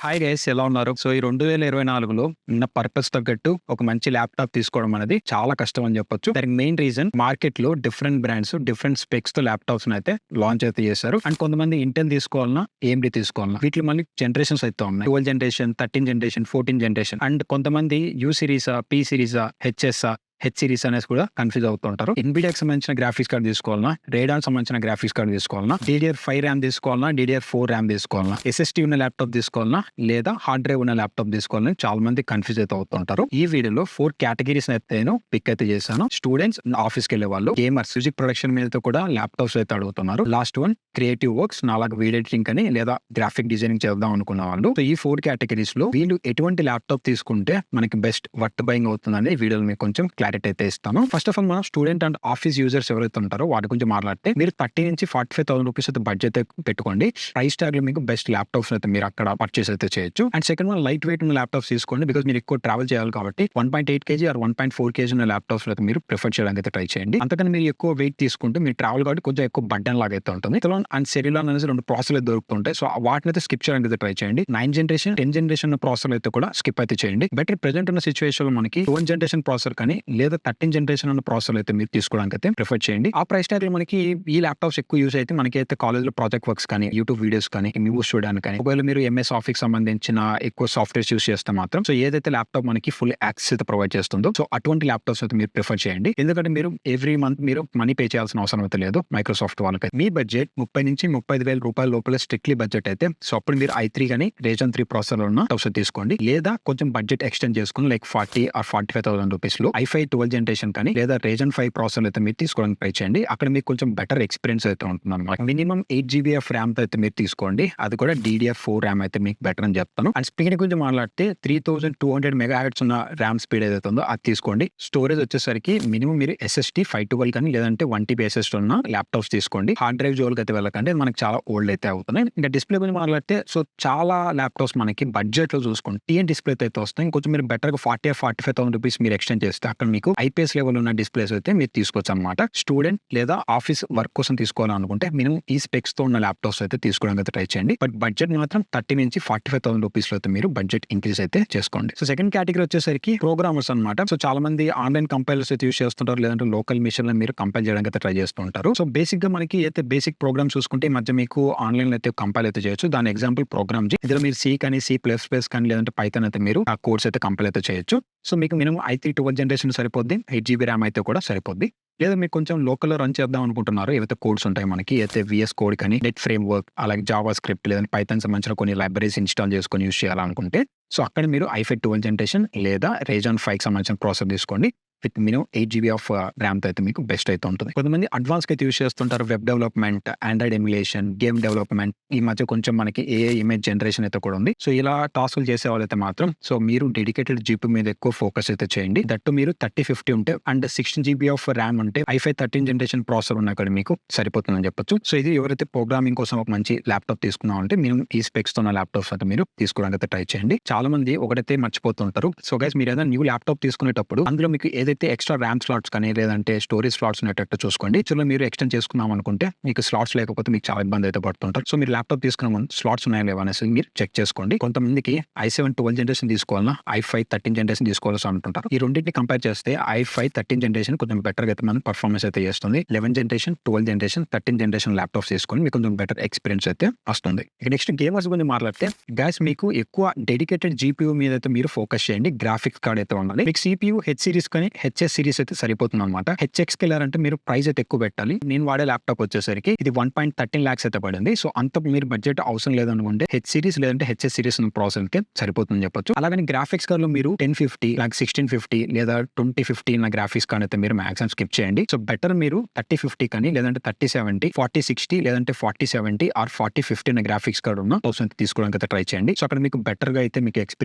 Hi guys, ఎలా ఉన్నారు? So ఈ 2024లో ఉన్న పర్పస్ తగ్గట్టు ఒక మంచి ల్యాప్టాప్ తీసుకోవడం అనేది చాలా కష్టం అని చెప్పొచ్చు. దానికి మెయిన్ రీజన్ మార్కెట్ లో డిఫరెంట్ బ్రాండ్స్ డిఫరెంట్ స్పెక్స్ తో ల్యాప్టాప్స్ అయితే లాంచ్ అయితే చేశారు. అండ్ కొంతమంది ఇంటెల్ తీసుకోవాలన్నా AMD తీసుకోవాలన్నా వీటిలో మళ్ళీ జనరేషన్స్ అయితే ఉన్నాయి. 12 జనరేషన్, 13 జనరేషన్, 14 జనరేషన్. అండ్ కొంతమంది యూ సిరీసా, పి సిరీసా, హెచ్ సిరీస్ అనేసి కూడా కన్ఫ్యూజ్ అవుతుంటారు. ఎన్విడియాకి సంబంధించిన గ్రాఫిక్స్ కార్డ్ తీసుకోవాలన్నా, రేడాన్ సంబంధించిన గ్రాఫిక్స్ కార్డ్ తీసుకోవాలన్నా, DDR5 ర్యామ్ తీసుకోవాలన్నా, DDR4 ర్యామ్ తీసుకోవాలన్నా, SSD ఉన్న ల్యాప్టాప్ తీసుకోవాలన్నా, లేదా హార్డ్ డ్రైవ్ ఉన్న ల్యాప్టాప్ తీసుకోవాలని చాలా మంది కన్ఫ్యూజ్ అయితే అవుతుంటారు. ఈ వీడియోలో 4 కేటగిరీస్ అయితే నేను పిక్ అయితే చేశాను. స్టూడెంట్స్, ఆఫీస్కి వెళ్ళే వాళ్ళు, గేమర్స్, మ్యూజిక్ ప్రొడక్షన్ మీద కూడా ల్యాప్టాప్స్ అయితే అడుగుతున్నారు. లాస్ట్ వన్ క్రియేటివ్ వర్క్స్, నాలాగా వీడియో ఎడిటింగ్ అని లేదా గ్రాఫిక్ డిజైనింగ్ చేద్దాం అనుకున్న వాళ్ళు. సో ఈ 4 కేటగిరీస్ లో వీళ్ళు ఎటువంటి ల్యాప్టాప్ తీసుకుంటే మనకి బెస్ట్ వర్త్ బయింగ్ అవుతుందని వీడియోలో మీకు కొంచెం క్లారిటీ అయితే ఇస్తాను. ఫస్ట్ ఆఫ్ ఆల్ మనం స్టూడెంట్ అండ్ ఆఫీస్ యూజర్స్ ఎవరైతే ఉంటారో వాటి గురించి మాట్లాడితే మీరు 30 నుంచి 45,000 రూపీస్ అయితే బడ్జెట్ పెట్టుకోండి. ప్రైస్ ట్యాగ్ లో మీకు బెస్ట్ ల్యాప్టాప్స్ అయితే మీరు అక్కడ పర్చేస్ అయితే చేయొచ్చు. And second one light weight ఉన్న ల్యాప్టాప్స్ తీసుకోండి. బికాస్ మీరు ఎక్కువ ట్రావెల్ చేయాలి కాబట్టి 1.8 kg ఆర్ 1.4 kg ఉన్న ల్యాప్టాప్స్ అయితే మీరు ప్రిఫర్ చేయడానికి అయితే ట్రై చేయండి. అంతకని మీరు ఎక్కువ వెయిట్ తీసుకుంటే మీరు ట్రావెల్ కాబట్టి కొంచెం ఎక్కువ బడ్డన్ లాగా అయితే ఉంటుంది. అండ్ సెరిలాన్ అనేసి 2 ప్రాసెసర్లు అయితే దొరుకుతుంటాయి. సో వాటిని అయితే స్కిప్ చేయడానికి అయితే ట్రై చేయండి. 9 జనరేషన్, 10 జనరేషన్ ప్రాసెసర్ అయితే కూడా స్కిప్ అయితే చేయండి. బెటర్ ప్రెజెంట్ ఉన్న సిచువేషన్ లో మనకి 12 జనరేషన్ ప్రాసెసర్ కానీ లేదా 13 జనరేషన్ ఉన్న ప్రాసెసర్ అయితే మీరు తీసుకోవడానికి అయితే ప్రిఫర్ చేయండి. ఆ ప్రైస్ ట్యాగ్ లో మనకి ఈ ల్యాప్టాప్స్ ఎక్కువ యూస్ అయితే మనకి అయితే కాలేజ్ లో ప్రాజెక్ట్ వర్క్స్ కానీ, యూట్యూబ్ వీడియోస్ కానీ, మూవీస్ చూడడానికి కానీ, ఒకవేళ మీరు MS ఆఫీస్ సంబంధించిన ఎక్కువ సాఫ్ట్వేర్స్ యూస్ చేస్తే మాత్రం సో ఏదైతే ల్యాప్టాప్ మనకి ఫుల్ యాక్సెస్ అయితే ప్రొవైడ్ చేస్తుందో సో అటువంటి ల్యాప్టాప్స్ అయితే మీరు ప్రిఫర్ చేయండి. ఎందుకంటే మీరు ఎవ్రీ మంత్ మీరు మనీ పే చేయాల్సిన అవసరం అయితే లేదు మైక్రోసాఫ్ట్ వాళ్ళకి. మీ బడ్జెట్ 30 నుంచి 35,000 రూపాయల లోపల స్ట్రిక్ట్లీ బడ్జెట్ అయితే సో అప్పుడు మీరు i3 కానీ రేజన్ 3 ప్రాసెసర్ ఉన్న ల్యాప్టాప్స్ తీసుకోండి. లేదా కొంచెం బడ్జెట్ ఎక్స్టెండ్ చేసుకుని లైక్ 40 ఆర్ 45,000 రూపీస్ లో i5 12 జనరేషన్ కానీ లేదా రేజన్ 5 ప్రాసెసర్ అయితే మీరు తీసుకోవడానికి ట్రై చేయండి. అక్కడ మీకు కొంచెం బెటర్ ఎక్స్పీరియన్స్ అయితే ఉంటుంది అనమాట. మినిమం 8 GB ఆఫ్ ర్యామ్ అయితే మీరు తీసుకోండి. అది కూడా DDR4 ర్యామ్ అయితే మీకు బెటర్ అని చెప్తాను. అండ్ స్పీడ్ గురించి మాట్లాడితే 3200 MHz ఉన్న ర్యామ్ స్పీడ్ ఏదైతే ఉందో అది తీసుకోండి. స్టోరేజ్ వచ్చేసరికి మినిమం మీరు SSD 512 కానీ లేదంటే 1TB SSD ఉన్న ల్యాప్టాప్స్ తీసుకోండి. హార్డ్ డ్రైవ్ జోలికి అయితే వెళ్ళకండి, మనకి చాలా ఓల్డ్ అయితే అవుతున్నాయి. ఇంకా డిస్ప్లే గురించి మాట్లాడితే సో చాలా ల్యాప్టాప్స్ మనకి బడ్జెట్ లో చూసుకోండి TN డిస్ప్లే అయితే వస్తాయి. ఇంకొంచెం మీరు బెటర్ గా 40 or 45,000 రూపీస్ మీరు ఎక్స్టెండ్ చేస్తే అక్కడ మీకు IPS లెవెల్ ఉన్న డిస్ప్లేస్ అయితే మీరు తీసుకోవచ్చు అనమాట. స్టూడెంట్ లేదా ఆఫీస్ వర్క్ కోసం తీసుకోవాలనుకుంటే మినిమం ఈ స్పెక్స్ తో ఉన్న ల్యాప్టాప్స్ అయితే తీసుకోవడానికి అయితే ట్రై చేయండి. బట్ బడ్జెట్ మాత్రం 30 నుంచి 45,000 రూపీస్ లో అయితే మీరు బడ్జెట్ ఇంక్రీజ్ అయితే చేసుకోండి. సో సెకండ్ కేటగిరీ వచ్చేసరికి ప్రోగ్రామర్స్ అనమాట. సో చాలా మంది ఆన్లైన్ కంపైలర్స్ అయితే యూస్ చేస్తుంటారు, లేదంటే లోకల్ మిషన్ లో మీరు కంపైల్ చేయడానికి అయితే ట్రై చేస్తూ ఉంటారు. సో బేసిక్ గా మనకి అయితే బేసిక్ ప్రోగ్రామ్ చూసుకుంటే ఈ మధ్య మీకు ఆన్లైన్ లో అయితే కంపైల్ అయితే చేయొచ్చు. దాని ఎగ్జాంపుల్ ప్రోగ్రామ్ ఇందులో మీరు C కానీ C++ కానీ లేదంటే పైథాన్ అయితే మీరు ఆ కోడ్స్ అయితే కంపైల్ అయితే చేయొచ్చు. సో మీకు మినిమం i3 12 జనరేషన్ సరిపోద్ది, 8 GB ర్యామ్ అయితే కూడా సరిపోద్ది. లేదా మీకు కొంచెం లోకల్ రన్ చేద్దాం అనుకుంటున్నారు, ఏవైతే కోడ్స్ ఉంటాయి మనకి అయితే VS కోడ్ కానీ, నెట్ ఫ్రేమ్ వర్క్, అలాగే జావా స్క్రిప్ట్ లేదంటే పైథాన్ సంబంధించిన కొన్ని లైబ్రరీస్ ఇన్స్టాల్ చేసుకొని యూస్ చేయాలనుకుంటే సో అక్కడ మీరు i5 12 జనరేషన్ లేదా రేజన్ 5 సంబంధించిన ప్రాసెసర్ తీసుకోండి. With minimum 8 GB of RAM అయితే మీకు బెస్ట్ అయితే ఉంటుంది. కొంతమంది అడ్వాన్స్ అయితే యూస్ చేస్తుంటారు, web development, Android emulation, game development. ఈ మధ్య కొంచెం మనకి AI ఇమేజ్ జనరేషన్ అయితే కూడా ఉంది. సో ఇలా టాస్క్లు చేసే వాళ్ళైతే మాత్రం సో మీరు డెడికేటెడ్ GPU మీద ఎక్కువ ఫోకస్ అయితే చేయండి. దట్టు మీరు 3050 ఉంటే అండ్ 16 GB ఆఫ్ ర్యామ్ ఉంటే i5 13 జనరేషన్ ప్రాసెసర్ ఉన్న కూడా మీకు సరిపోతుందని చెప్పొచ్చు. సో ఇది ఎవరైతే ప్రోగ్రామింగ్ కోసం ఒక మంచి ల్యాప్టాప్ తీసుకున్నామంటే మినిమం ఈ స్పెక్స్ తో ఉన్న ల్యాప్టాప్స్ అయితే మీరు తీసుకోవడానికి అయితే ట్రై చేయండి. చాలా మంది ఒకటైతే మర్చిపోతుంటారు. సో గైస్, మీరు ఏదైనా న్యూ ల్యాప్టాప్ తీసుకునేటప్పుడు అందులో మీకు ఏదైతే ఎక్స్ట్రా ర్యామ్ స్లాట్స్ కానీ లేదంటే స్టోరేజ్ స్లాట్స్ ఉన్నట్టు చూసుకోండి. సో మీరు ఎక్స్టెండ్ చేసుకున్నాం అనుకుంటే మీకు స్లాట్స్ లేకపోతే మీకు చాలా ఇబ్బంది అయితే పడుతుంటారు. సో మీరు ల్యాప్టాప్ తీసుకున్న ముందు స్లాట్స్ ఉన్నాయా లేవా అనేసి మీరు చెక్ చేసుకోండి. కొంతమందికి i7 12 జనరేషన్ తీసుకోవాలన్నా, i5 13 జనరేషన్ తీసుకోవాల్సి అంటుంటారు. ఈ రెండింటిని కంపేర్ చేస్తే i5 13 జనరేషన్ కొంచెం బెటర్ గా అయితే మనం పర్ఫార్మెన్స్ అయితే చేస్తుంది. 11 జనరేషన్, 12 జనరేషన్, 13 జనరేషన్ ల్యాప్టాప్స్ తీసుకొని మీకు కొంచెం బెటర్ ఎక్స్పీరియన్స్ అయితే వస్తుంది. ఇక నెక్స్ట్ గేమర్స్ గురించి మాట్లాడితే గైస్, మీకు ఎక్కువ డెడికేటెడ్ GPU మీద అయితే మీరు ఫోకస్ చేయండి. గ్రాఫిక్స్ కార్డ్ అయితే ఉండాలి. మీకు CPU హెచ్ సిరీస్ కానీ HS సిరీస్ అయితే సరిపోతుంది అనమాట. HXకి వెళ్ళారంటే మీరు ప్రైస్ అయితే ఎక్కువ పెట్టాలి. నేను వాడే ల్యాప్టాప్ వచ్చేసరికి ఇది 1.13 lakhs అయితే పడింది. సో అంత మీరు బడ్జెట్ అవసరం లేదనుకుంటే హెచ్ సిరీస్ లేదంటే HS సిరీస్ ప్రాసెసర్ కి సరిపోతుందని చెప్పొచ్చు. అలాగే గ్రాఫిక్స్ కార్డ్ లో మీరు 1050 like 1650 లేదా 2050 ఉన్న గ్రాఫిక్స్ కార్డ్ అయితే మీరు మాక్సిమం స్కిప్ చేయండి. సో బెటర్ మీరు 3050 కానీ లేదంటే 3070, 4060 లేదంటే 4070 ఆర్ 4050 ఉన్న గ్రాఫిక్స్ కార్డ్ ఉన్న ప్రాసెసర్ తీసుకోవడానికి అయితే ట్రై చేయండి. సో అక్కడ మీకు బెటర్ గా అయితే మీకు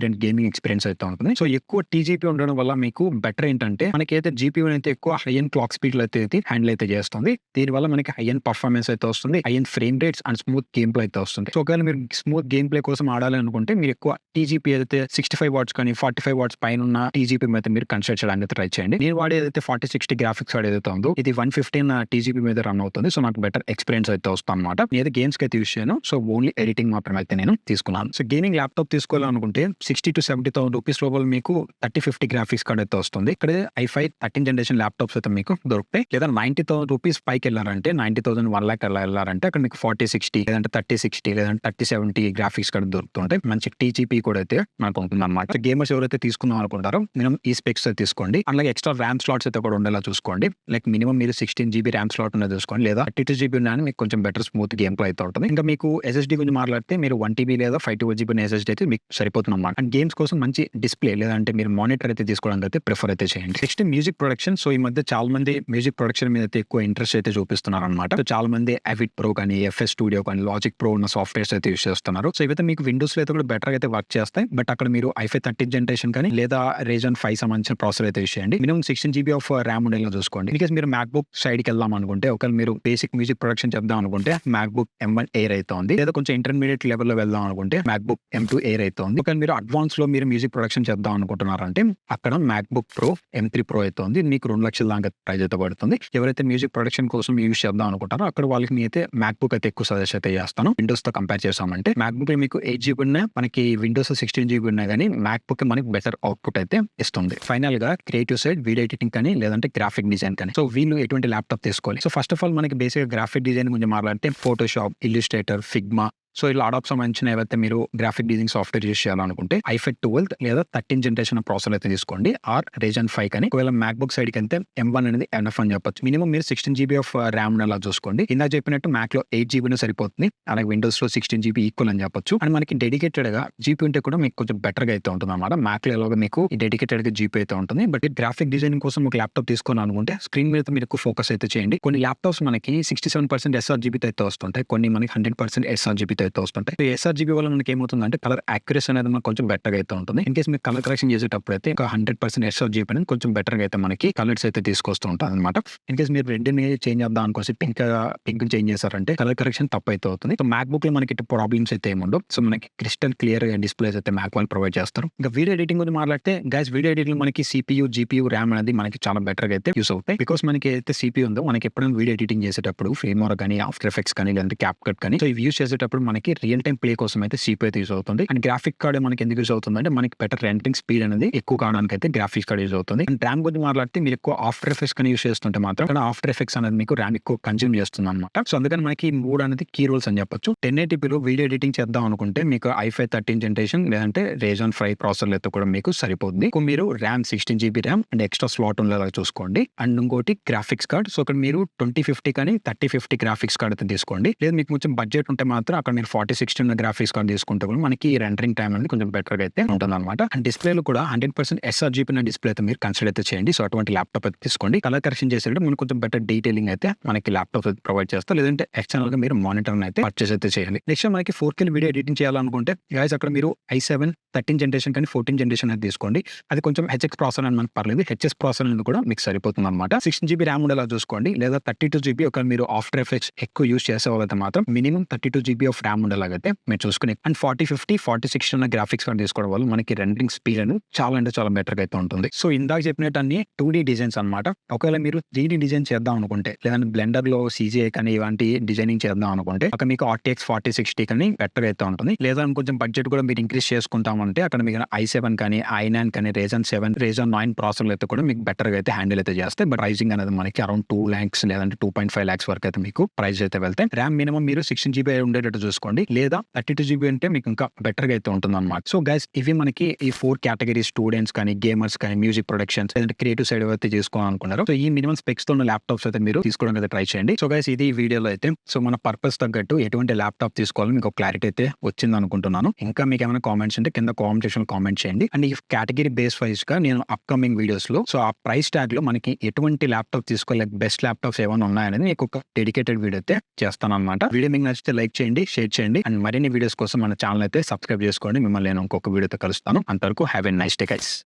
గేమింగ్ ఎక్స్పీరియన్స్ అయితే ఉంటుంది. సో ఎక్కువ TGP ఉండడం వల్ల మీకు బెటర్ ఏంటంటే మనకైతే జీపీయూ అయితే ఎక్కువ హై అండ్ క్లాక్ స్పీడ్ లో అయితే హ్యాండిల్ అయితే చేస్తుంది. దీనివల్ల మనకి హై అండ్ పర్ఫార్మెన్స్ అయితే వస్తుంది, high and frame rates and smooth game play అయితే వస్తుంది. సో ఒకవేళ మీరు స్మూత్ గేమ్ ప్లే కోసం ఆడాలి అనుకుంటే మీరు ఎక్కువ టీజీపీ అయితే 65 వాట్స్ కానీ 45 వాట్స్ పైన ఉన్న టీజీపీ అయితే మీరు కన్సిడర్ చేయడానికి ట్రై చేయండి. నేను వాడేదైతే 4060 గ్రాఫిక్స్ కార్డ్ ఏదైతే ఉందో ఇది 115 టీజీపీ మీద రన్ అవుతుంది. సో నాకు బెటర్ ఎక్స్పీరియన్స్ అయితే వస్తుంది అనమాట. నేను గేమ్స్ కి అయితే యూస్ చేయను, సో ఓన్లీ ఎడిటింగ్ మాత్రమే అయితే నేను తీసుకున్నాను. సో గేమింగ్ ల్యాప్టాప్ తీసుకోవాలనుకుంటే 60 to 70,000 రూపీస్ లోపల మీకు 3050 గ్రాఫిక్స్ కార్డ్ అయితే వస్తుంది. ఇక్కడ i5 13th జనరేషన్ ల్యాప్టాప్స్ అయితే మీకు దొరుకుతాయి. లేదా 90,000 రూపీస్ పైకి వెళ్ళారంటే 90,000 1 lakh అలా వెళ్ళారంటే అక్కడ మీకు 4060 లేదంటే 3060 లేదంటే 3070 గ్రాఫిక్స్ కార్డ్ దొరుకుతుంటాయి. మంచి టీజీపీ కూడా అయితే మనకు ఉంటుంది అనమాట. గేమర్స్ ఎవరైతే తీసుకుందాం అనుకుంటారో మినిమం ఈ స్పెక్స్ అయితే తీసుకోండి. అలాగే ఎక్స్ట్రా ర్యామ్ స్లాట్స్ అయితే కూడా ఉండేలా చూసుకోండి. లైక్ మినిమం మీరు 16 GB ర్యామ్ స్లాట్ ఉన్నది చూసుకోండి, లేదా 32 GB ఉన్నా మీకు కొంచెం బెటర్ స్మూత్ గేమ్ ప్లే అయితే ఉంటుంది. ఇంకా మీకు SSD గురించి మాట్లాడితే మీరు 1 TB లేదా 512 GB SSD అయితే మీకు సరిపోతుంది అన్నమాట. అండ్ గేమ్స్ కోసం మంచి డిస్ప్లే లేదంటే మీరు మానిటర్ అయితే తీసుకోవడానికి అయితే ప్రిఫర్ అయితే చేయండి. Next music production. సో ఈ మధ్య చాలా మంది మ్యూజిక్ ప్రొడక్షన్ మీద అయితే ఎక్కువ ఇంట్రెస్ట్ అయితే చూపిస్తున్నారు అనమాట. సో చాలా మంది అవిడ్ ప్రో కానీ FS స్టూడియో కానీ లాజిక్ ప్రో ఉన్న సాఫ్ట్వేర్స్ అయితే యూస్ చేస్తున్నారు. సో ఇవైతే మీకు విండోస్ లో అయితే కూడా బెటర్ అయితే వర్క్ చేస్తాయి. బట్ అక్కడ మీరు i5 13th జనరేషన్ కానీ లేదా Ryzen 5 సంబంధించిన ప్రాసెసర్ అయితే యూస్ చేయండి. మినిమం 16 GB ఆఫ్ ర్యామ్ ఉండేలా చూసుకోండి. బికాస్ మీరు మ్యాక్బుక్ సైడ్ కి వెళ్దాం అనుకుంటే ఒకవేళ మీరు బేసిక్ మ్యూజిక్ ప్రొడక్షన్ చేద్దాం అనుకుంటే మ్యాక్బుక్ M1 Air అయితే ఉంది, లేదా కొంచెం ఇంటర్మీడియట్ లెవెల్ లో వెళ్దాం అనుకుంటే మ్యాక్బుక్ M2 Air అయితే ఉంది. ఒకవేళ మీరు అడ్వాన్స్ లో మీరు మ్యూజిక్ ప్రొడక్షన్ చేద్దాం అనుకుంటున్నారంటే అక్కడ మ్యాక్బుక్ ప్రో M3 Pro అయితే ఉంది. మీకు 2 లక్షల దాకా ప్రైస్ అయితే పడుతుంది. ఎవరైతే మ్యూజిక్ ప్రొడక్షన్ కోసం యూస్ చేద్దాం అనుకుంటారో అక్కడ వాళ్ళకి అయితే మ్యాక్బుక్ అయితే ఎక్కువ సజెస్ట్ అయితే చేస్తాను. విండోస్ తో కంపేర్ చేసామంటే మ్యాక్బుక్ మీకు 8 GB ఉన్నాయి, మనకి విండోస్ 16 GB ఉన్నాయి, కానీ మ్యాక్బుక్ మనకి బెటర్ అవుట్పుట్ అయితే ఇస్తుంది. ఫైనల్ గా క్రియేటివ్ సైడ్ వీడియో ఎడిటింగ్ కానీ లేదంటే గ్రాఫిక్ డిజైన్ కానీ సో వీళ్ళు ఎటువంటి ల్యాప్టాప్ తీసుకోవాలి. సో ఫస్ట్ ఆఫ్ ఆల్ మనకి బేసిక్ గ్రాఫిక్ డిజైన్ గురించి మాట్లాడితే ఫోటోషాప్, ఇల్లుస్ట్రేటర్, ఫిగ్మా, సో ఇలా అడాప్ సంబంధించిన ఏవైతే మీరు గ్రాఫిక్ డిజైనింగ్ సాఫ్ట్వేర్ యూస్ చేయాలనుకుంటే i5 12th లేదా 13th జనరేషన్ ప్రాసెసర్ అయితే తీసుకోండి, ఆర్ Ryzen 5 కానీ. ఒకవేళ మ్యాక్బుక్ సైడ్ కి అయితే M1 అనేది ఎనఫ్ అని చెప్పొచ్చు. మినిమం మీరు 16 GB ఆఫ్ ర్యామ్ అలా చూసుకోండి. ఇందాక చెప్పినట్టు మ్యాక్ లో 8 GB సరిపోతుంది, అలాగే విండోస్ లో 16 GB ఈక్వల్ అని చెప్పొచ్చు. అండ్ మనకి డెడికేటెడ్ గా జీపీ ఉంటే కూడా మీకు కొంచెం బెటర్ గా అయితే ఉంటుంది అనమాట. మ్యాక్ లో ఎలాగో మీకు డెడికేటెడ్ గా జీపీ అయితే ఉంటుంది. బట్ గ్రాఫిక్ డిజైనింగ్ కోసం ఒక ల్యాప్టాప్ తీసుకోవాలి అనుకుంటే స్క్రీన్ మీద మీరు ఎక్కువ ఫోకస్ అయితే చేయండి. కొన్ని ల్యాప్టాప్స్ మనకి 67% sRGB అయితే వస్తుంటాయి, కొన్ని మనకి 100% sRGB అయితే వస్తుంటాయి. sRGB వల్ల మనకి ఏమవుతుందంటే కలర్ యాక్యురసీ అనేది మనకు కొంచెం బెటర్ గా అయితే ఉంటుంది. ఇన్ కేసు మీరు కలర్ కరెక్షన్ చేసేటప్పుడు అయితే 100% sRGB అనేది కొంచెం బెటర్ గా అయితే మనకి కలర్స్ అయితే తీసుకొస్తూ ఉంటుంది అనమాట. ఇన్ కేసు మీరు రెడ్ ని చేంజ్ చేద్దాం అనుకోసి పింక్ చేంజ్ చేశారంటే కలర్ కరెక్షన్ తప్పు అయితే అవుతుంది. సో మ్యాక్ బుక్ లో మనకి ప్రాబ్లమ్స్ అయితే ఏముండవు. సో మనకి క్రిస్టల్ క్లియర్ డిస్ప్లేస్ అయితే మ్యాక్ వాళ్ళు ప్రొవైడ్ చేస్తారు. ఇంకా వీడియో ఎడిటింగ్ గురించి మాట్లాడితే గైస్, వీడియో ఎడిటింగ్ మనకి CPU, GPU, RAM అనేది మనకి చాలా బెటర్ గా అయితే యూస్ అవుతాయి. బికాస్ మనకి అయితే CPU ఉందో మనకి ఎప్పుడైనా వీడియో ఎడిటింగ్ చేసేటప్పుడు ఫ్రేమ్వర్క్ కానీ ఆఫ్టర్ ఎఫెక్ట్స్ కానీ లేదంటే క్యాప్కట్ కానీ సో ఇవి యూస్ చేసేటప్పుడు మనకి రియల్ టైం ప్లే కోసం అయితే CPU అయితే యూస్ అవుతుంది. అండ్ గ్రాఫిక్ కార్డ్ మనకి ఎందుకు యూస్ అవుతుంది అంటే మనకి బెటర్ రెండరింగ్ స్పీడ్ అనేది ఎక్కువ కావడానికి అయితే గ్రాఫిక్స్ కార్డ్ యూస్ అవుతుంది. అండ్ RAM గురించి మాట్లాడితే మీరు ఎక్కువ ఆఫ్టర్ ఎఫెక్ట్స్ కానీ యూస్ చేస్తుంటే మాత్రం ఇక్కడ ఆఫ్టర్ ఎఫెక్ట్స్ అనేది మీకు RAM ఎక్కువ కన్జ్యూమ్ చేస్తుంది అనమాట. సో అందుకని మనకి 3 అనేది కీ రోల్స్ అని చెప్పొచ్చు. 1080pలో వీడియో ఎడిటింగ్ చేద్దాం అనుకుంటే మీకు i5 13th జనరేషన్ లేదంటే Ryzen 5 ప్రాసెసర్ అయితే కూడా మీకు సరిపోతుంది. మీరు RAM 16 GB RAM and extra slot ఉండేలా చూసుకోండి. అండ్ ఇంకోటి గ్రాఫిక్స్ కార్డ్. సో ఇక్కడ మీరు 2050 కానీ 3050 గ్రాఫిక్స్ కార్డ్ అయితే తీసుకోండి. లేదు మీకు కొంచెం బడ్జెట్ ఉంటే మాత్రం అక్కడ మీరు 4060 ఉన్న గ్రాఫిక్స్ కార్డ్ తీసుకుంటే కూడా మనకి రెండరింగ్ టైం అనేది కొంచెం బెటర్ గా అయితే ఉంటుంది అనమాట. అండ్ డిస్ప్లేలో కూడా 100% sRGB డిస్ప్లే అయితే మీరు కన్సిడర్ అయితే చేయండి. సో అటువంటి ల్యాప్టాప్ అయితే తీసుకోండి. కలర్ కరెక్షన్ చేసేటప్పుడు మనకు కొంచెం బెటర్ డీటెయిలింగ్ అయితే మనకి ల్యాప్టాప్ అయితే ప్రొవైడ్ చేస్తారు. లేదంటే ఎక్స్టర్నల్ గా మీరు మానిటర్ అయితే పర్చేస్ అయితే చేయాలి. నెక్స్ట్ మనకి 4K వీడియో ఎడిటింగ్ చేయాలనుకుంటే గైస్ అక్కడ మీరు i7 13th జనరేషన్ కానీ 14th జనరేషన్ అయితే తీసుకోండి. అది కొంచెం HX ప్రాసెసర్ అని మనకు పర్లేదు, HS ప్రాసెసర్ అనేది కూడా మీకు సరిపోతుంది అనమాట. 16 GB ర్యామ్ ఉండేలా చూసుకోండి, లేదా 32 GB ఒక మీరు ఆఫ్టర్ ఎఫెక్ట్స్ ఎక్కువ యూస్ చేసే వాళ్ళైతే మాత్రం మినిమం 32 GB ఆఫ్ ర్యామ్ ఉండేలాగైతే మీరు చూసుకుని. అండ్ 4050 4060 ఉన్న గ్రాఫిక్స్ కార్డ్ తీసుకోవడం వల్ల మనకి రెండరింగ్ స్పీడ్ అనేది చాలా అంటే చాలా బెటర్ గా అయితే ఉంటుంది. సో ఇందాక చెప్పినట్టు అన్ని 2D డిజైన్స్ అనమాట. ఒకవేళ మీరు 3D డిజైన్ చేద్దాం అనుకుంటే లేదంటే బ్లెండర్ లో CGI కానీ ఇలాంటి డిజైనింగ్ చేద్దాం అనుకుంటే అక్కడ మీకు RTX 4060 కానీ బెటర్ అయితే ఉంటుంది. లేదా కొంచెం బడ్జెట్ కూడా మీరు ఇంక్రీజ్ చేసుకుంటామంటే అక్కడ మీకు i7 కానీ i9 కానీ Ryzen 7 Ryzen 9 ప్రాసెసర్ అయితే కూడా మీకు బెటర్ గా అయితే హ్యాండిల్ అయితే చేస్తాయి. బట్ ప్రైసింగ్ అనేది మనకి అరౌండ్ 2 lakhs లేదంటే 2.5 lakhs వరకు అయితే మీకు ప్రైస్ అయితే వెళ్తాయి. ర్యామ్ మినిమం మీరు 16 GB ఉండేటట్టు చూసుకోండి, లేదా 32 GB అంటే మీకు ఇంకా బెటర్ గా అయితే ఉంటుంది అనమాట. సో గైస్, ఇవి మనకి ఈ 4 కేటగిరీ స్టూడెంట్స్ కానీ గేమర్స్ కానీ మ్యూజిక్ ప్రొడక్షన్స్ లేదంటే క్రియేటివ్ సైడ్ అయితే చేసుకోవాలనుకున్నారు. సో ఈ మినిమం స్పెక్స్ తో ఉన్న ల్యాప్టాప్స్ అయితే మీరు తీసుకోవడానికి అయితే ట్రై చేయండి. సో గైస్, ఇది ఈ వీడియోలో అయితే సో మన పర్పస్ తగ్గట్టు ఎటువంటి ల్యాప్టాప్ తీసుకోవాలని మీకు క్లారిటీ అయితే వచ్చింది అనుకుంటున్నాను. ఇంకా మీకు ఏమైనా కామెంట్స్ ఉంటే కింద కామెంట్ సెక్షన్ లో కామెంట్ చేయండి. అండ్ ఈ కేటగిరీ బేస్ వైజ్ గా నేను అప్కమింగ్ వీడియోస్ లో సో ఆ ప్రైస్ ట్యాగ్ లో మనకి ఎటువంటి ల్యాప్టాప్ తీసుకోవాలి, బెస్ట్ ల్యాప్టాప్స్ ఏమైనా ఉన్నాయనేది మీకు ఒక డెడికేటెడ్ వీడియో అయితే చేస్తాను అనమాట. వీడియో మీకు నచ్చితే లైక్ చేయండి, షేర్ చేయండి అండ్ మరిన్ని వీడియోస్ కోసం మన ఛానల్ అయితే సబ్స్క్రైబ్ చేసుకోండి. మిమ్మల్ని నేను ఇంకొక వీడియోతో కలుస్తాను. అంతవరకు have a nice day guys.